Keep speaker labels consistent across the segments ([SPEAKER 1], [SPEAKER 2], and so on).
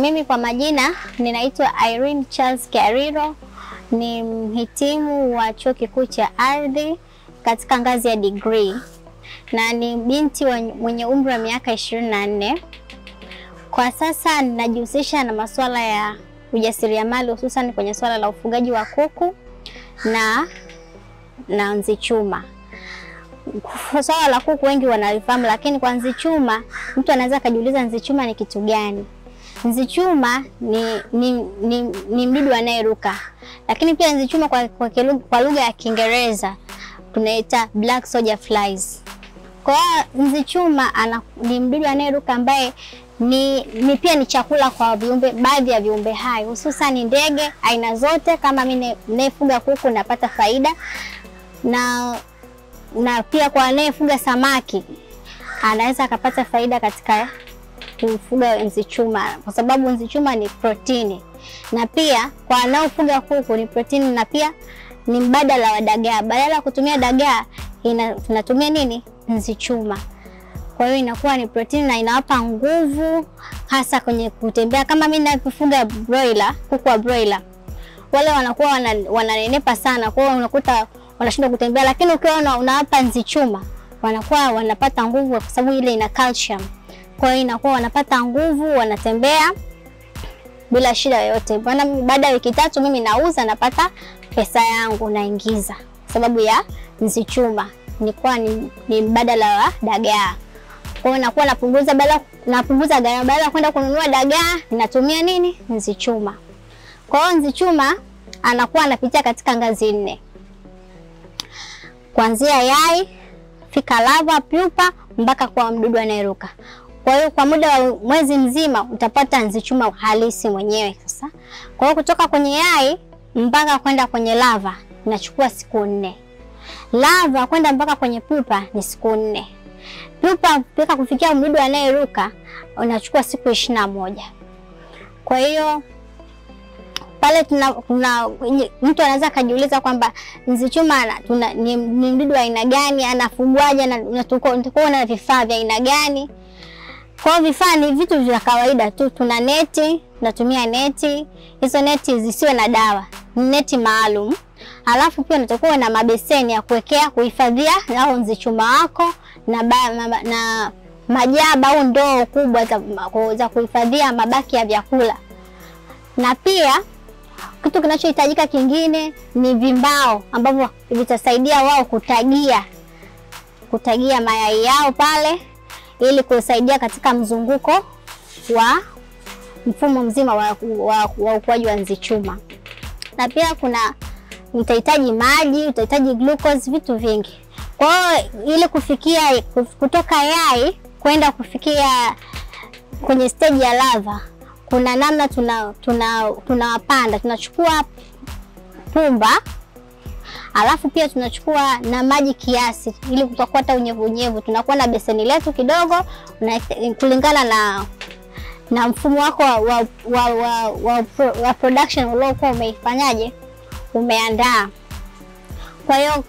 [SPEAKER 1] Mimi kwa majina ninaitwa Irene Charles Kiariro, ni mhitimu wa Chuo Kikuu cha Ardhi katika ngazi ya degree na ni binti mwenye umri wa miaka 24. Kwa sasa ninajihusisha na masuala ya ujasiriamali, hususan kwenye swala la ufugaji wa kuku na nzi chuma. Swala la kuku wengi wanalifahamu, lakini kwa nzi chuma mtu anaweza kujiuliza nzi chuma ni kitu gani? Nzi chuma ni mdudu anayeruka. Lakini pia nzi chuma kwa lugha ya Kiingereza tunaita black soldier flies. Kwa nzi chuma ni mdudu anayeruka ambaye pia ni chakula kwa baadhi ya viumbe hai, hususan ndege aina zote. Kama mimi nayefuga kuku napata faida, na pia kwa anayefuga samaki anaweza akapata faida katika kufuga nzi chuma, kwa sababu nzi chuma ni protini, na pia kwa wanaofuga kuku ni protini, na pia ni mbadala wa dagaa. Badala ya kutumia dagaa tunatumia nini? Nzi chuma. Kwa hiyo inakuwa ni protini na inawapa nguvu hasa kwenye kutembea. Kama mimi nafuga broiler, kuku wa broiler, wale wanakuwa wananenepa sana, kwa hiyo unakuta wanashindwa kutembea, lakini ukiwa unawapa nzi chuma wanakuwa wanapata nguvu kwa sababu ile ina calcium. Kwa hiyo inakuwa wanapata nguvu, wanatembea bila shida yoyote. Baada ya wiki 3 mimi nauza, napata pesa yangu naingiza, sababu ya nzi chuma ni mbadala wa dagaa. Kwa hiyo nakuwa napunguza gharama, badala ya kwenda kununua dagaa ninatumia nini? Nzi chuma. Kwa hiyo nzi chuma anakuwa anapitia katika ngazi 4. Kuanzia yai, fika larva, pupa mpaka kwa mdudu anayeruka. Kwa hiyo kwa muda wa mwezi mzima utapata nzi chuma halisi mwenyewe sasa. Kwa hiyo kutoka kwenye yai mpaka kwenda kwenye larva inachukua siku 4. Larva kwenda mpaka kwenye pupa ni siku 4. Pupa mpaka kufikia mdudu anayeruka unachukua siku 21. Kwa hiyo pale mtu anaweza kujiuliza kwamba nzi chuma ni mdudu wa aina gani, anafugwaje, na unatakuwa na vifaa vya aina gani? Kwa vifaa ni vitu vya kawaida tu. Tuna neti, tunatumia neti. Hizo neti zisiwe na dawa, ni neti maalum. Alafu pia unatakuwa na mabeseni ya kuhifadhia hao nzi chuma wako, na majaba au ndoo kubwa za kuhifadhia mabaki ya vyakula. Na pia kitu kinachohitajika kingine ni vimbao ambavyo vitasaidia wao kutagia mayai yao pale, ili kusaidia katika mzunguko wa mfumo mzima wa ukuaji wa nzi chuma. Na pia utahitaji maji, utahitaji glucose, vitu vingi. Kwa hiyo ili kufikia kutoka yai kwenda kufikia kwenye stage ya larva, kuna namna tunawapanda. Tunachukua pumba, alafu pia tunachukua na maji kiasi ili kutapata unyevu. Tunakuwa na beseni letu kidogo kulingana na mfumo wako wa production uliokuwa umeandaa. Kwa hiyo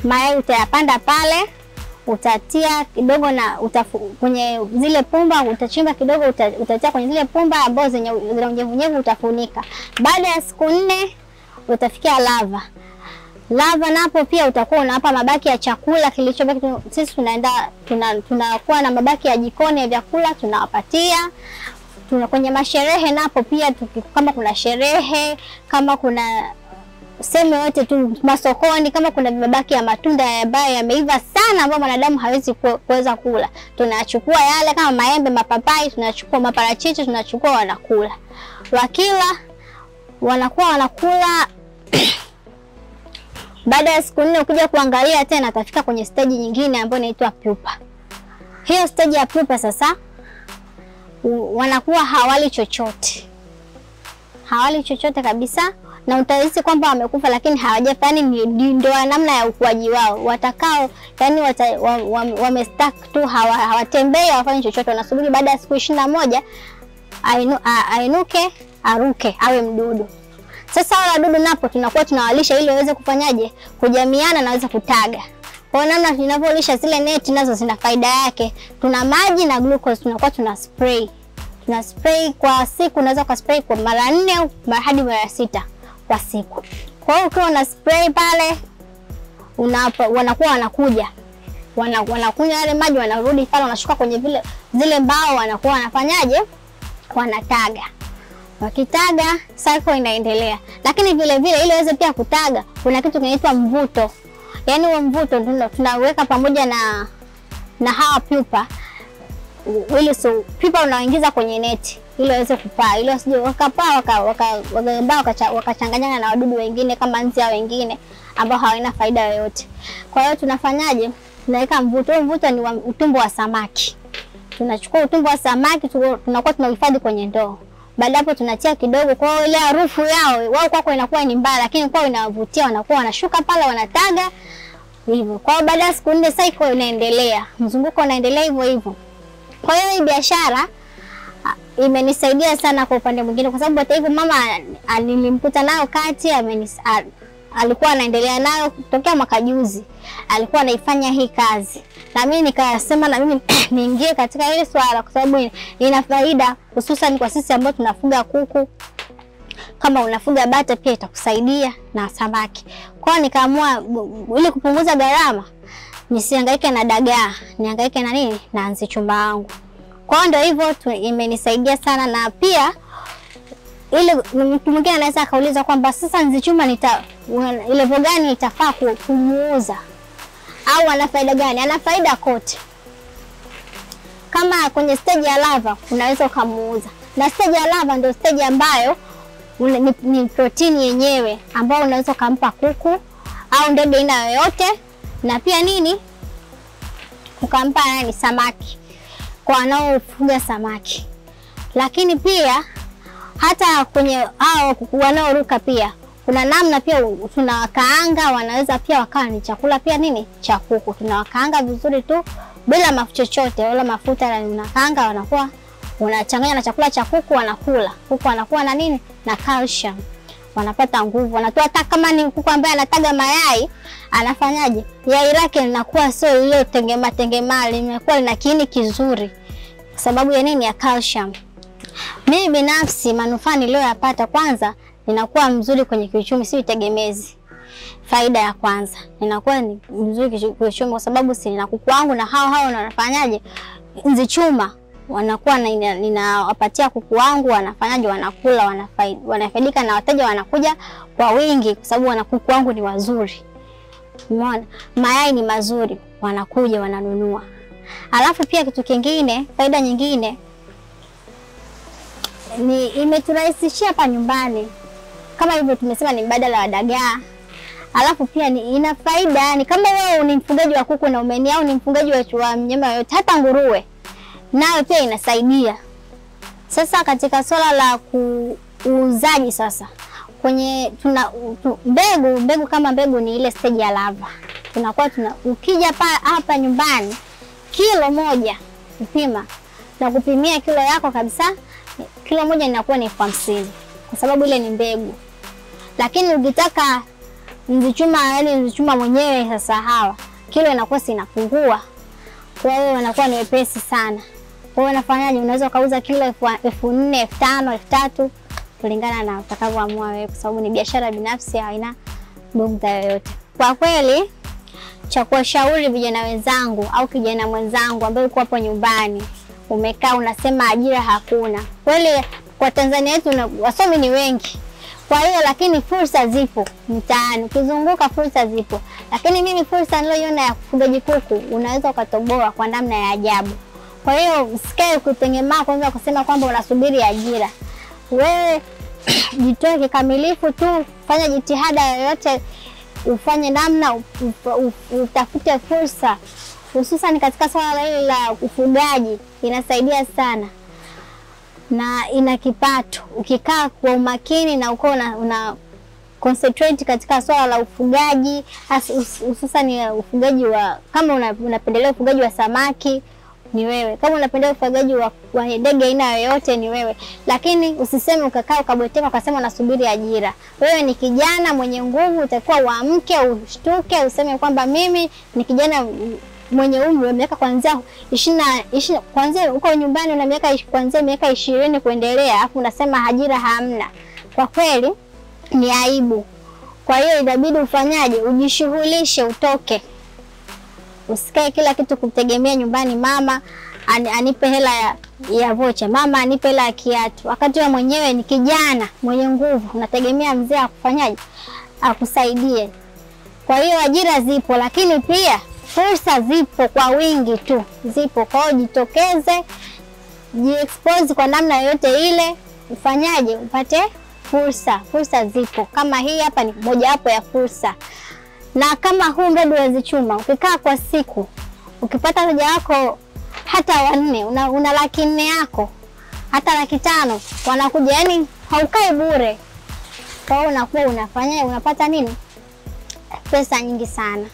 [SPEAKER 1] mayai utayapanda pale, utatia kidogo na kwenye zile pumba, utachimba kidogo, utatia kwenye zile pumba ambazo zenye unyevu, utafunika. Baada ya siku 4 utafikia larva. Larva napo pia utakuwa unawapa mabaki ya chakula kilichobaki. Sisi tunakuwa na mabaki ya jikoni ya vyakula tunawapatia. Kwenye masherehe napo pia kama kuna sherehe, kama kuna sehemu yote tu masokoni, kama kuna mabaki ya matunda ambayo yameiva sana ambayo wanadamu hawezi kuweza kula, tunachukua yale. Kama maembe, mapapai, tunachukua maparachichi, tunachukua, wanakula. Wakila wanakula. Baada ya siku 4 ukija kuangalia tena atafika kwenye stage nyingine ambayo inaitwa pupa. Hiyo stage ya pupa sasa wanakuwa hawali chochote kabisa, na utahisi kwamba wamekufa, lakini hawajafa. Ndio namna ya ukuaji wao. Watakao wamestack tu, hawatembei, hawafanyi chochote. Wanasubiri baada ya siku 21 ainuke, aruke, awe mdudu. Sasa wale wadudu napo tunakuwa tunawalisha ili waweze kufanyaje? Kujamiana na waweze kutaga. Kwa namna tunavyolisha zile neti nazo zina faida yake. Tuna maji na glucose tunakuwa tuna spray. Tuna spray kwa siku, unaweza ka spray kwa mara 4 au hadi mara 6 kwa siku. Kwa hiyo ukiwa una spray pale wanakuwa wanakuja. Wanakunywa yale maji, wanarudi pale, wanashuka kwenye zile mbao, wanakuwa wanafanyaje? Wanataga. Wakitaga cycle inaendelea. Lakini vile vile ili waweze pia kutaga, kuna kitu kinaitwa mvuto. Yaani huo mvuto tunaweka pamoja na hawa pupa. Ili pupa unaingiza kwenye neti ili waweze kupaa, ili wasije wakapaa wakachanganyana na wadudu wengine kama nzi au wengine ambao hawana faida yoyote. Kwa hiyo tunafanyaje? Tunaweka mvuto. Mvuto ni utumbo wa samaki. Tunachukua utumbo wa samaki tunakuwa tunahifadhi kwenye ndoo. Baada hapo tunatia kidogo, kwa hiyo ile harufu yao wao kwako inakuwa ni mbaya, lakini kwao inawavutia, wanakuwa wanashuka pale wanataga hivyo. Kwa hiyo baada ya siku 4 cycle inaendelea. Mzunguko unaendelea hivyo hivyo. Kwa hiyo hii biashara imenisaidia sana kwa upande mwingine, kwa sababu hata hivyo mama nilimkuta nayo kati alikuwa anaendelea nayo tokea mwaka juzi. Alikuwa anaifanya hii kazi. Na mimi nikasema na mimi niingie katika hili swala kwa sababu ina faida, hususan kwa sisi ambao tunafuga kuku. Kama unafuga bata pia itakusaidia na samaki. Kwa hiyo nikaamua ili kupunguza gharama nisihangaike na dagaa, nihangaike na nini? Na nzi chumba wangu. Kwa hiyo ndio hivyo imenisaidia sana. Na pia ile mtu mwingine anaweza kauliza kwamba sasa nzi chumba ile gani itafaa kumuuza au ana faida gani? Ana faida kote. Kama kwenye stage ya lava unaweza kumuuza. Na stage ya lava ndio stage ambayo ni protein yenyewe ambayo unaweza kumpa kuku au ndege aina yoyote, na pia nini? Ukampa samaki kwa wanaofuga samaki. Lakini pia hata kwenye hao wanaoruka pia kuna namna pia tunawakaanga, wanaweza pia wakawa ni chakula pia nini? Cha kuku. Tunawakaanga vizuri tu bila mafuta chochote wala mafuta, na unakaanga wanakuwa unachanganya na chakula cha kuku, wanakula. Kuku wanakuwa na nini? Na calcium. Wanapata nguvu. Wanatoa hata kama ni kuku ambaye anataga mayai, anafanyaje? Yai lake linakuwa sio ile tengema, limekuwa lina kiini kizuri kwa sababu ya nini? Ya calcium. Mimi binafsi manufaa niliyoyapata, kwanza ninakuwa mzuri kwenye kiuchumi, si tegemezi. Faida ya kwanza, ninakuwa ni mzuri kiuchumi kwa sababu si nina kuku wangu na hao wanafanyaje? Nzi chuma wanakuwa ninawapatia kuku wangu, wanafanyaje? Wanakula, wanafaidika na wateja wanakuja kwa wingi kwa sababu kuku wangu ni wazuri. Umeona? Mayai ni mazuri, wanakuja wananunua. Alafu pia kitu kingine, faida nyingine ni imeturahisishia hapa nyumbani. Kama hivyo tumesema ni mbadala wa dagaa. Alafu pia ina faida, ni kama wewe ni mfugaji wa kuku na umeni au ni mfugaji wa mnyama yote, hata nguruwe nayo pia inasaidia. Sasa katika swala la kuuzaji sasa, kwenye mbegu kama mbegu ni ile stage ya lava. Tunakuwa ukija hapa nyumbani kilo moja kupima na kupimia kilo yako kabisa, kilo moja inakuwa ni 50 kwa sababu ile ni mbegu. Lakini ukitaka nzi chuma mwenyewe sasa hawa, kilo inakuwa inapungua. Kwa hiyo inakuwa ni wepesi sana. Kwa hiyo unafanyaje? Unaweza kauza kilo 4,000, 5,000, 3,000 kulingana na utakavyoamua wewe, kwa sababu ni biashara binafsi, haina bugdha yoyote. Kwa kweli cha kuwashauri vijana wenzangu au kijana mwenzangu ambaye uko hapo nyumbani umekaa unasema ajira hakuna. Kweli kwa Tanzania yetu wasomi ni wengi. Kwa hiyo lakini fursa zipo mtaani. Ukizunguka fursa zipo. Lakini mimi fursa niliyoiona ya kufugaji kuku unaweza ukatoboa kwa namna ya ajabu. Kwa hiyo usikae kutegemea kwanza kusema kwamba unasubiri ajira. Wewe jitoe kikamilifu tu, fanya jitihada yoyote, ufanye namna utafute fursa. Hususan katika swala hili la ufugaji inasaidia sana. Na ina kipato. Ukikaa kwa umakini na uko una concentrate katika swala la ufugaji, hususan ufugaji wa kama unapendelea ufugaji wa samaki, ni wewe. Kama unapenda ufugaji wa ndege aina yoyote ni wewe. Lakini usiseme ukakaa ukabweteka ukasema unasubiri ajira. Wewe ni kijana mwenye nguvu, utakuwa uamke, ushtuke, useme kwamba mimi ni kijana mwenye umri wa miaka kuanzia 20 kuanzia uko nyumbani una miaka kuanzia miaka 20 kuendelea, afu unasema ajira hamna. Kwa kweli ni aibu. Kwa hiyo inabidi ufanyaje? Ujishughulishe, utoke. Usikae kila kitu kutegemea nyumbani, mama anipe hela ya vocha, mama anipe hela ya kiatu. Wakati wewe mwenyewe ni kijana mwenye nguvu, unategemea mzee akufanyaje? Akusaidie. Kwa hiyo ajira zipo, lakini pia fursa zipo kwa wingi tu. Zipo. Kwa hiyo jitokeze, jiexpose kwa namna yoyote ile, ufanyaje? Upate fursa. Fursa zipo. Kama hii hapa ni moja wapo ya fursa. Na kama huu mradi wa Viazi Chuma, ukikaa kwa siku, ukipata wateja wako hata 4, una 400 yako, hata 500 wanakuja, yani haukai bure. Kwa hiyo unakuwa unafanya unapata nini? Pesa nyingi sana.